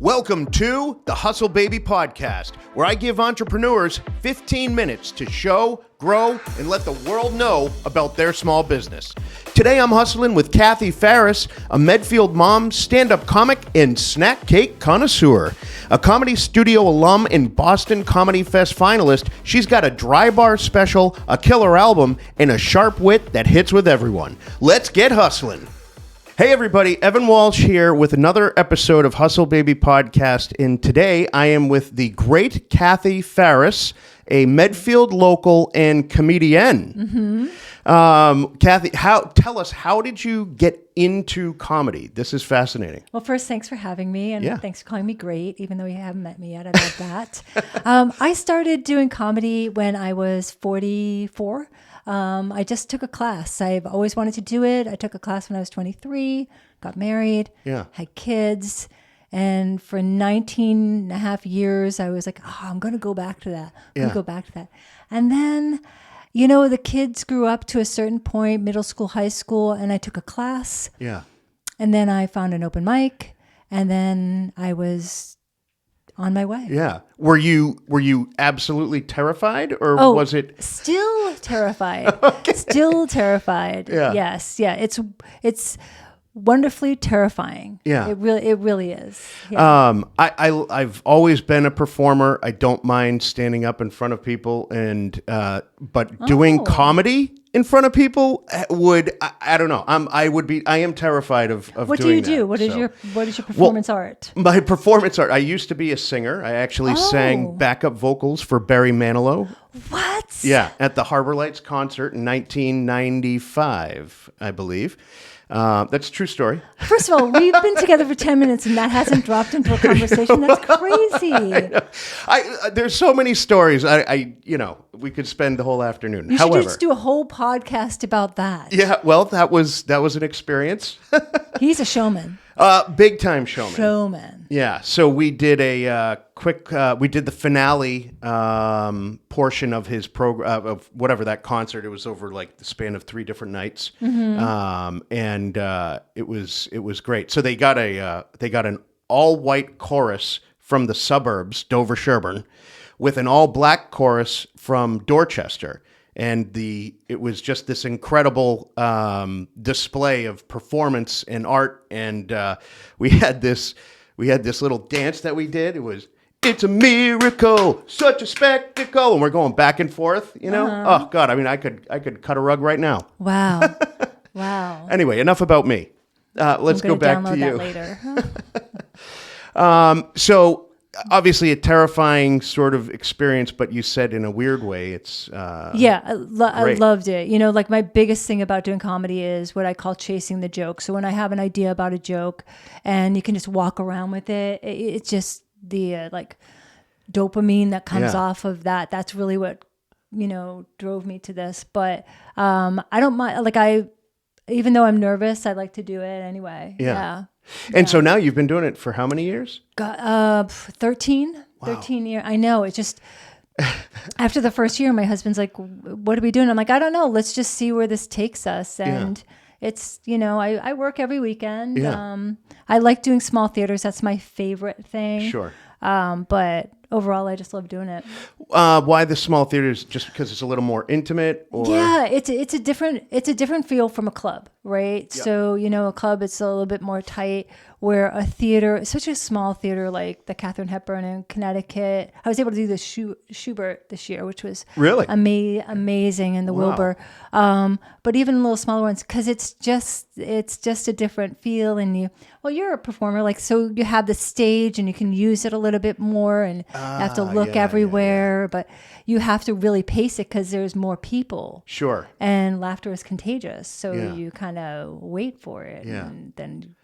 Welcome to the Hustle Baby Podcast, where I give entrepreneurs 15 minutes to show, grow, and let the world know about their small business. Today I'm hustling with Kathe Farris, a Medfield mom, stand-up comic, and snack cake connoisseur. A comedy studio alum and Boston Comedy Fest finalist, she's got a dry bar special, a killer album, and a sharp wit that hits with everyone. Let's get hustling. Hey everybody, Evan Walsh here with another episode of Hustle Baby Podcast, and today I am with the great Kathe Farris, a Medfield local and comedienne. Kathe, tell us, how did you get into comedy? This is fascinating. Well, first, thanks for having me, and thanks for calling me great, even though you haven't met me yet. I love that. I started doing comedy when I was 44. I just took a class. I've always wanted to do it. I took a class when I was 23, got married, had kids. And for 19 and a half years, I was like, I'm going to go back to that. I'm going to go back to that. And then, you know, the kids grew up to a certain point, middle school, high school, and I took a class. Yeah. And then I found an open mic, and then I was on my way. Yeah. Were you absolutely terrified, or was it still terrified? Okay. Still terrified. Yeah. Yes. Yeah. It's wonderfully terrifying. Yeah. It really is. Yeah. I've always been a performer. I don't mind standing up in front of people, and but doing comedy in front of people I don't know. I am terrified of what doing do you do? What is your performance art? My performance art. I used to be a singer. I actually sang backup vocals for Barry Manilow. What? Yeah, at the Harbor Lights concert in 1995, I believe. That's a true story. First of all, we've been together for 10 minutes and that hasn't dropped into a conversation. That's crazy. There's so many stories. We could spend the whole afternoon. You should just do a whole podcast about that. Yeah, well, that was an experience. He's a showman. Big time showman. Yeah. So we did we did the finale portion of his program, of whatever that concert. It was over like the span of 3 different nights. Mm-hmm. And it was great. So they got an all white chorus from the suburbs, Dover, Sherburne, with an all black chorus from Dorchester. And it was just this incredible display of performance and art. And we had this little dance that we did. It's a miracle, such a spectacle, and we're going back and forth. You know, Oh God, I mean, I could cut a rug right now. Wow, wow. Anyway, enough about me. Let's go back to you. Later. So. Obviously a terrifying sort of experience, but you said in a weird way, it's I loved it. You know, like my biggest thing about doing comedy is what I call chasing the joke. So when I have an idea about a joke and you can just walk around with it, it's just the like dopamine that comes off of that. That's really what, drove me to this. But I don't mind, even though I'm nervous, I like to do it anyway. Yeah. And so now you've been doing it for how many years? 13. Wow. 13 years. I know. It just, after the first year, my husband's like, what are we doing? I'm like, I don't know. Let's just see where this takes us. And it's, I work every weekend. Yeah. I like doing small theaters. That's my favorite thing. Sure. But overall, I just love doing it. Why the small theaters? Just because it's a little more intimate? Or? Yeah, it's a different feel from a club, right? Yep. So, a club, it's a little bit more tight, where a theater, such a small theater like the Katharine Hepburn in Connecticut, I was able to do the Schubert this year, which was really amazing, and the Wilbur. But even little smaller ones, because it's just a different feel, and you're a performer, so you have the stage and you can use it a little bit more, and you have to look everywhere, but you have to really pace it because there's more people. Sure. And laughter is contagious, so you kind of wait for it, and then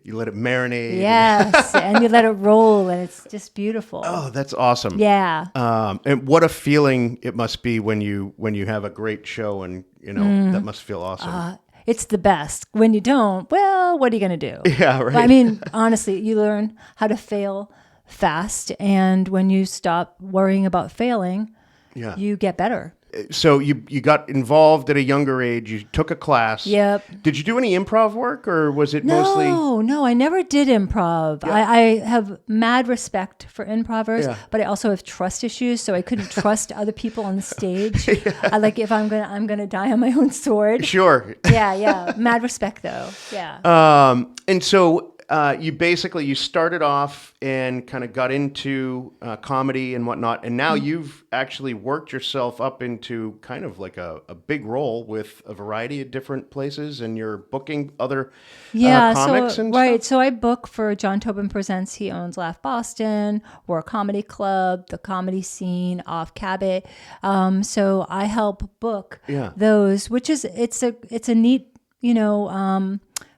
you let it marinate. Yes, and you let it roll, and it's just beautiful. Oh, that's awesome. Yeah. And what a feeling it must be when you have a great show, and that must feel awesome. It's the best. When you don't, well, what are you going to do? Yeah, right. But, I mean, honestly, you learn how to fail fast, and when you stop worrying about failing, you get better. So you got involved at a younger age. You took a class. Yep. Did you do any improv work, or was it mostly? No, I never did improv. Yeah. I have mad respect for improvers, Yeah. but I also have trust issues, so I couldn't trust other people on the stage. I like if I'm gonna die on my own sword. Sure. Yeah. Mad respect though. Yeah. And so you started off and kind of got into comedy and whatnot, and now you've actually worked yourself up into kind of like a big role with a variety of different places, and you're booking other comics and right. stuff? So I book for John Tobin Presents. He owns Laugh Boston, War Comedy Club, the Comedy Scene, Off Cabot. So I help book those, which is it's a neat,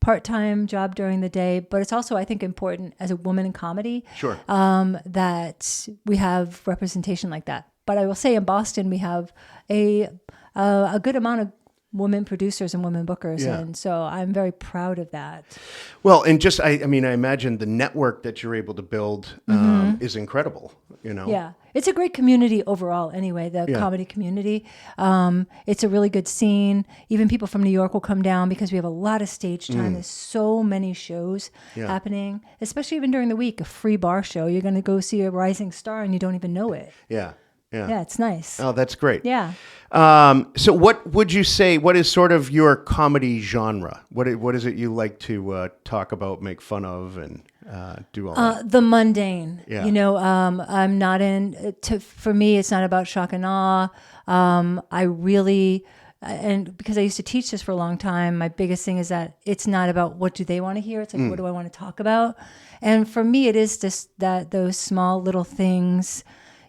part-time job during the day, but it's also, I think, important as a woman in comedy. Sure. That we have representation like that. But I will say in Boston, we have a good amount of women producers and women bookers. Yeah. And so I'm very proud of that. Well, and just, I imagine the network that you're able to build is incredible, Yeah. It's a great community overall anyway, the comedy community. It's a really good scene. Even people from New York will come down because we have a lot of stage time. There's so many shows happening, especially even during the week, a free bar show. You're going to go see a rising star and you don't even know it. Yeah. Yeah, it's nice. Oh, that's great. Yeah. So what would you say, what is sort of your comedy genre? What is it you like to talk about, make fun of, and do all that? The mundane. Yeah. I'm not for me, it's not about shock and awe. I really, and because I used to teach this for a long time, my biggest thing is that it's not about what do they want to hear. It's like, what do I want to talk about? And for me, it is just those small little things,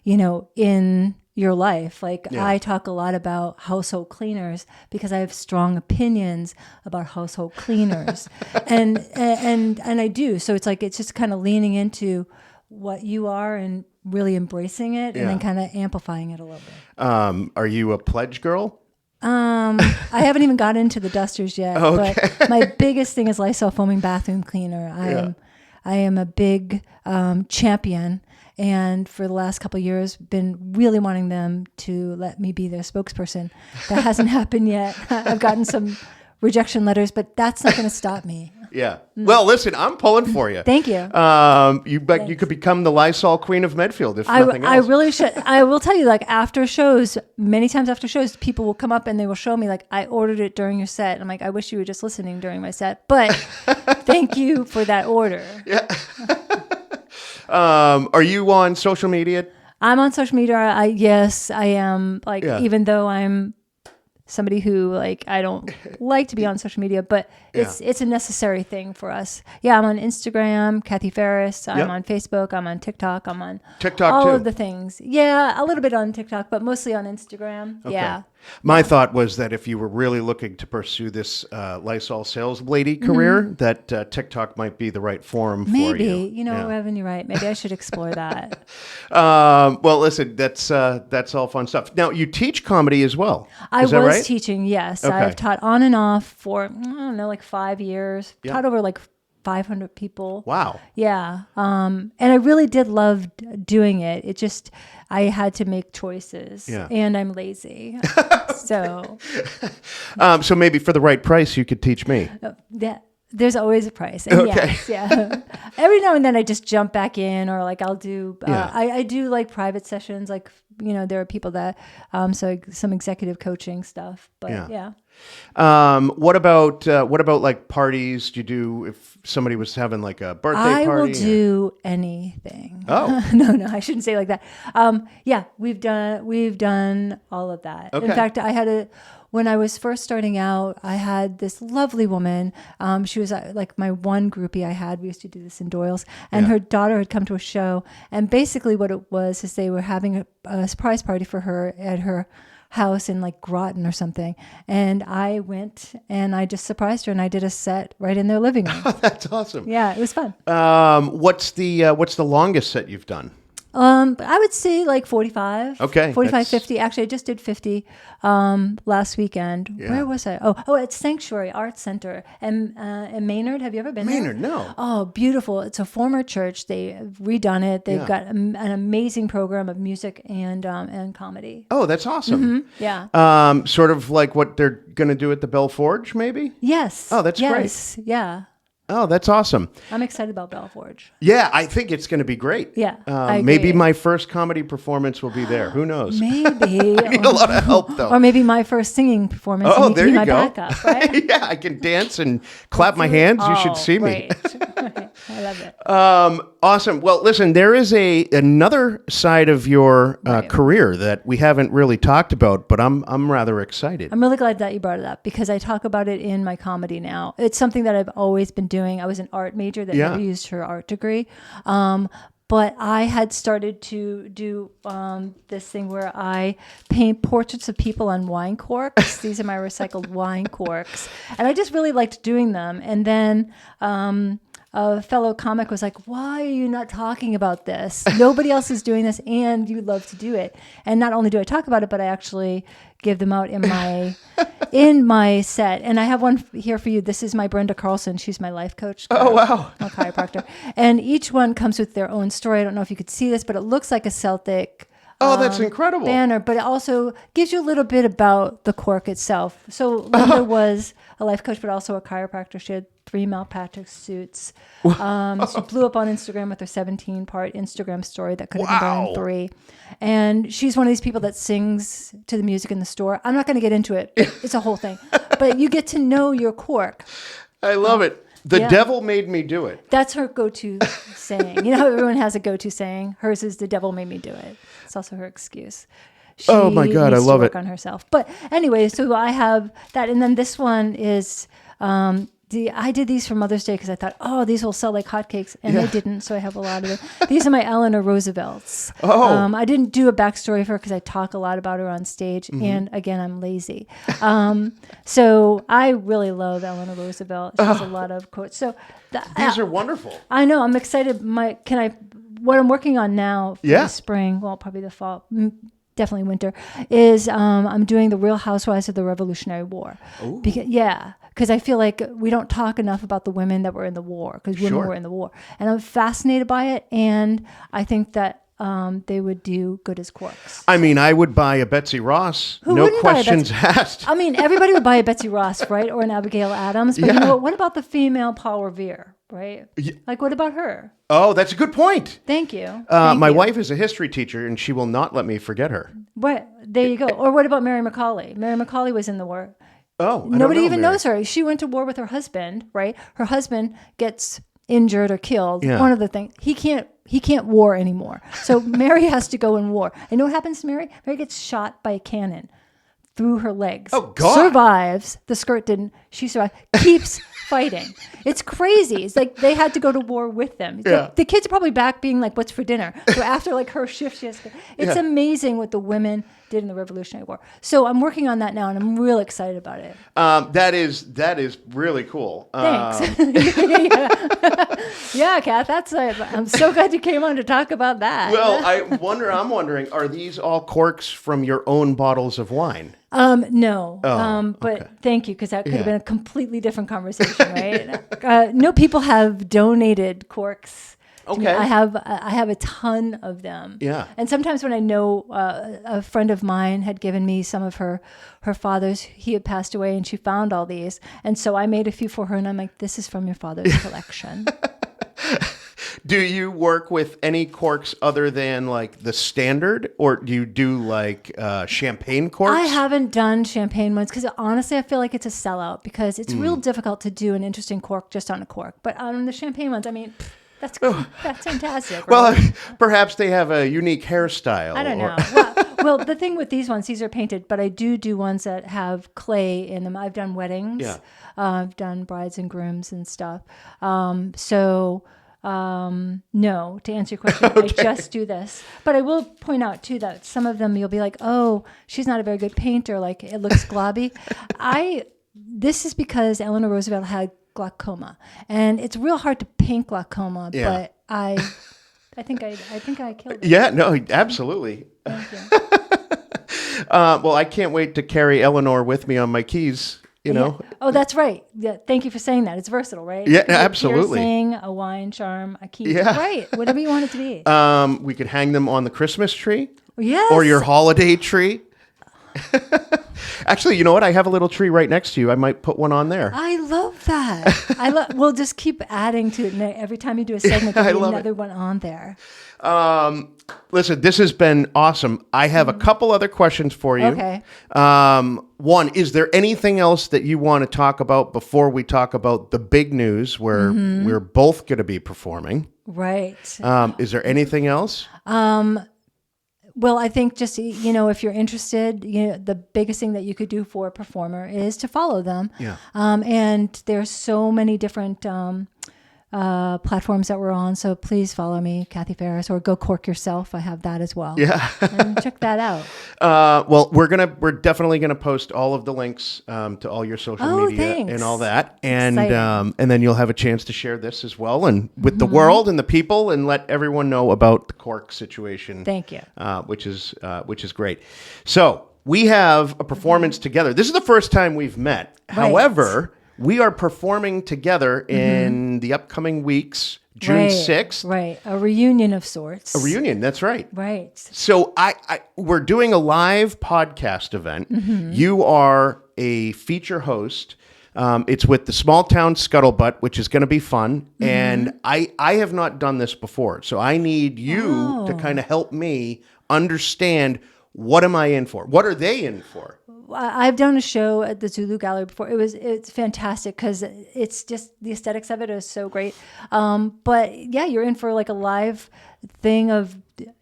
in your life. Like I talk a lot about household cleaners because I have strong opinions about household cleaners. and I do. So it's like, it's just kind of leaning into what you are and really embracing it and then kind of amplifying it a little bit. Are you a pledge girl? I haven't even got into the dusters yet, but my biggest thing is Lysol foaming bathroom cleaner. I am a big champion. And for the last couple of years, been really wanting them to let me be their spokesperson. That hasn't happened yet. I've gotten some rejection letters, but that's not going to stop me. Yeah. Well, listen, I'm pulling for you. Thank you. You could become the Lysol queen of Medfield if nothing else. I really should. I will tell you, like after shows, many times after shows, people will come up and they will show me, like, I ordered it during your set. I'm like, I wish you were just listening during my set, but thank you for that order. Yeah. Are you on social media? I'm on social media. Yes, I am. Like, even though I'm somebody who, like, I don't like to be on social media, but it's a necessary thing for us. Yeah, I'm on Instagram, Kathe Farris. I'm on Facebook. I'm on TikTok. I'm on TikTok all too. of the things. Yeah, a little bit on TikTok, but mostly on Instagram. Okay. Yeah. My thought was that if you were really looking to pursue this Lysol sales lady career, that TikTok might be the right forum for you. Maybe, Evan, you're right. Maybe I should explore that. Well, listen, that's all fun stuff. Now, you teach comedy as well. I Is that was right? teaching, yes. Okay. I've taught on and off for, I don't know, like 5 years. Yeah. Taught over like 500 people. Wow. Yeah. And I really did love doing it. It just, I had to make choices and I'm lazy. So maybe for the right price, you could teach me. There's always a price. And Okay. yes, every now and then I just jump back in, or like I'll do, I do like private sessions. Like, there are people that, so some executive coaching stuff, but What about like parties? Do you do, if somebody was having like a birthday party? I will do anything. Oh. No, I shouldn't say it like that. We've done all of that. Okay. In fact, when I was first starting out, I had this lovely woman. She was like my one groupie I had. We used to do this in Doyle's, and her daughter had come to a show. And basically what it was is they were having a surprise party for her at her house in like Groton or something. And I went and I just surprised her and I did a set right in their living room. That's awesome. Yeah, it was fun. What's the longest set you've done? But I would say like 45. Okay. 45, 50. Actually, I just did 50 last weekend. Yeah. Where was I? Oh, at Sanctuary Arts Center in Maynard. Have you ever been Maynard, there? no. Oh, beautiful. It's a former church. They've redone it. They've got an amazing program of music and comedy. Oh, that's awesome. Yeah. Sort of like what they're going to do at the Bell Forge, maybe? Yes. Oh, that's yes. great. Yeah. Oh, that's awesome. I'm excited about Bell Forge. Yeah, I think it's going to be great. Yeah, I agree. Maybe my first comedy performance will be there. Who knows? Maybe. I need a lot of help, though. Or maybe my first singing performance. Oh, You there need to you be my go. backup, right? Yeah, I can dance and clap my hands. You should see me. Right. I love it. Awesome. Well, listen, there is another side of your career that we haven't really talked about, but I'm rather excited. I'm really glad that you brought it up because I talk about it in my comedy now. It's something that I've always been doing. I was an art major that never used her art degree. But I had started to do this thing where I paint portraits of people on wine corks. These are my recycled wine corks. And I just really liked doing them. And then a fellow comic was like, why are you not talking about this? Nobody else is doing this and you love to do it. And not only do I talk about it, but I actually give them out in my set. And I have one here for you. This is my Brenda Carlson. She's my life coach. Oh, wow. I'm a chiropractor. And each one comes with their own story. I don't know if you could see this, but it looks like a Celtic Oh, that's incredible. banner, but it also gives you a little bit about the cork itself. So Linda was a life coach, but also a chiropractor. She had 3 malpractice suits. She blew up on Instagram with her 17-part Instagram story that could have been done in 3. And she's one of these people that sings to the music in the store. I'm not going to get into it. It's a whole thing. But you get to know your cork. I love it. The devil made me do it. That's her go-to saying. You know how everyone has a go-to saying? Hers is the devil made me do it. It's also her excuse. She Oh my God, needs I love to work it. on herself. But anyway, so I have that. And then this one is, I did these for Mother's Day because I thought, oh, these will sell like hotcakes. And they didn't. So I have a lot of them. These are my Eleanor Roosevelts. Oh. I didn't do a backstory for her because I talk a lot about her on stage. Mm-hmm. And again, I'm lazy. So I really love Eleanor Roosevelt. She has a lot of quotes. So These are wonderful. I know. I'm excited. What I'm working on now for the spring, well, probably the fall, definitely winter, is I'm doing the Real Housewives of the Revolutionary War. Because I feel like we don't talk enough about the women that were in the war, because women were in the war. And I'm fascinated by it, and I think that they would do good as corks. I mean, I would buy a Betsy Ross. Who no wouldn't buy a questions asked. I mean, everybody would buy a Betsy Ross, right? Or an Abigail Adams. But you know what about the female Paul Revere, right? Like, what about her? Oh, that's a good point. Thank you. My wife is a history teacher, and she will not let me forget her. What? There you go. Or what about Mary McCauley? Mary McCauley was in the war. Oh, Nobody even knows her. She went to war with her husband, right? Her husband gets injured or killed. Yeah. One of the things he can't war anymore. So Mary has to go in war. And you know what happens to Mary? Mary gets shot by a cannon through her legs. Oh, God. Survives. The skirt didn't. She survived. Keeps fighting. It's crazy. It's like they had to go to war with them. Yeah. The kids are probably back being like, what's for dinner? So after like her shift, she has to. It's amazing what the women did in the Revolutionary War. So I'm working on that now, and I'm real excited about it. That is really cool. Thanks. Yeah, Kath, I'm so glad you came on to talk about that. Well, I'm wondering, are these all corks from your own bottles of wine? No. But thank you, because that could have been a completely different conversation, right? No, people have donated corks. Okay. I have a ton of them. Yeah. And sometimes when I know a friend of mine had given me some of her father's, he had passed away, and she found all these, and so I made a few for her, and I'm like, this is from your father's collection. Do you work with any corks other than like the standard, or do you do like champagne corks? I haven't done champagne ones because honestly, I feel like it's a sellout because it's real difficult to do an interesting cork just on a cork. But on the champagne ones, I mean, that's fantastic. Right? Well, perhaps they have a unique hairstyle. I don't know. Well, the thing with these ones, these are painted, but I do ones that have clay in them. I've done weddings. Yeah. I've done brides and grooms and stuff. No, to answer your question, I just do this. But I will point out too that some of them you'll be like, oh, she's not a very good painter. Like it looks globby. This is because Eleanor Roosevelt had glaucoma, and it's real hard to paint glaucoma. Yeah. But I think I killed it. Yeah, no, absolutely. Thank you. Well, I can't wait to carry Eleanor with me on my keys. You know. Yeah. Oh, that's right. Yeah, thank you for saying that. It's versatile, right? Yeah, It could be absolutely. A piercing, a wine charm, a key. Yeah. Right. Whatever you want it to be. We could hang them on the Christmas tree. Yes. Or your holiday tree. Actually, you know what? I have a little tree right next to you. I might put one on there. I love that. We'll just keep adding to it. And every time you do a segment, there'll be another one on there. Listen, this has been awesome. I have a couple other questions for you. Okay. One, is there anything else that you want to talk about before we talk about the big news where we're both going to be performing? Right. Is there anything else? Well, I think just, if you're interested, the biggest thing that you could do for a performer is to follow them. Yeah. And there's so many different platforms that we're on. So please follow me, Kathe Farris, or Go Cork Yourself. I have that as well. Yeah. And check that out. Well, we're definitely gonna post all of the links to all your social media thanks. and all that, and Exciting. and then you'll have a chance to share this as well and with the world and the people, and let everyone know about the Cork situation. Thank you. Which is great. So we have a performance together. This is the first time we've met. Right. However, we are performing together in the upcoming weeks, June 6th. Right. A reunion of sorts. A reunion, that's right. Right. So we're doing a live podcast event. You are a feature host. It's with the Small Town Scuttlebutt, which is going to be fun. And I have not done this before. So I need you to kind of help me understand, what am I in for? What are they in for? I've done a show at the Zulu Gallery before. It's fantastic because it's just the aesthetics of it is so great. But yeah, you're in for like a live thing of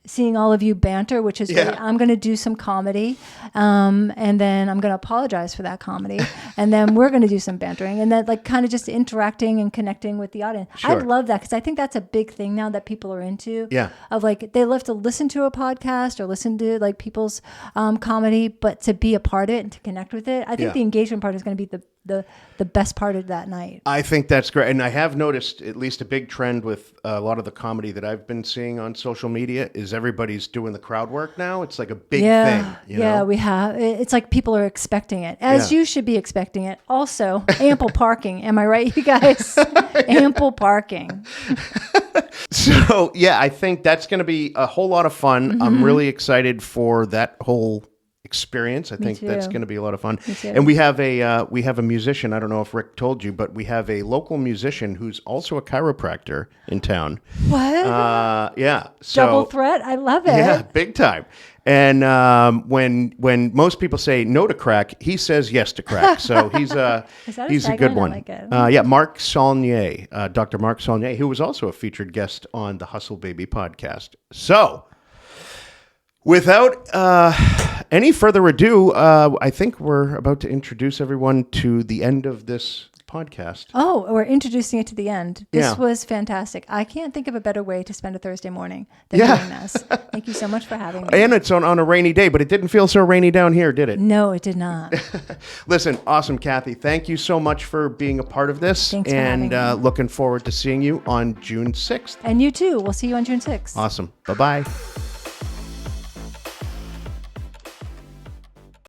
seeing all of you banter, which is great. I'm going to do some comedy, and then I'm going to apologize for that comedy, and then we're going to do some bantering, and then like kind of just interacting and connecting with the audience. Sure. I love that because I think that's a big thing now that people are into. Yeah. Of like they love to listen to a podcast or listen to like people's comedy, but to be a part of it and to connect with it, I think the engagement part is going to be the best part of that night. I think that's great. And I have noticed at least a big trend with a lot of the comedy that I've been seeing on social media is everybody's doing the crowd work now. It's like a big thing. You know? We have. It's like people are expecting it, as you should be expecting it. Also, ample parking. Am I right, you guys? Ample parking. So, I think that's going to be a whole lot of fun. I'm really excited for that whole experience. I think that's going to be a lot of fun. And we have a musician. I don't know if Rick told you, but we have a local musician who's also a chiropractor in town. What? Yeah. So, double threat. I love it. Yeah, big time. And when most people say no to crack, he says yes to crack. So he's a good one. I like it. Yeah, Mark Saulnier, Dr. Mark Saulnier, who was also a featured guest on the Hustle Baby podcast. So, without any further ado, I think we're about to introduce everyone to the end of this podcast. Oh, we're introducing it to the end. This was fantastic. I can't think of a better way to spend a Thursday morning than doing this. Thank you so much for having me. And it's on a rainy day, but it didn't feel so rainy down here, did it? No, it did not. Listen, awesome, Kathe. Thank you so much for being a part of this. Thanks for having me. Looking forward to seeing you on June 6th. And you too. We'll see you on June 6th. Awesome. Bye-bye.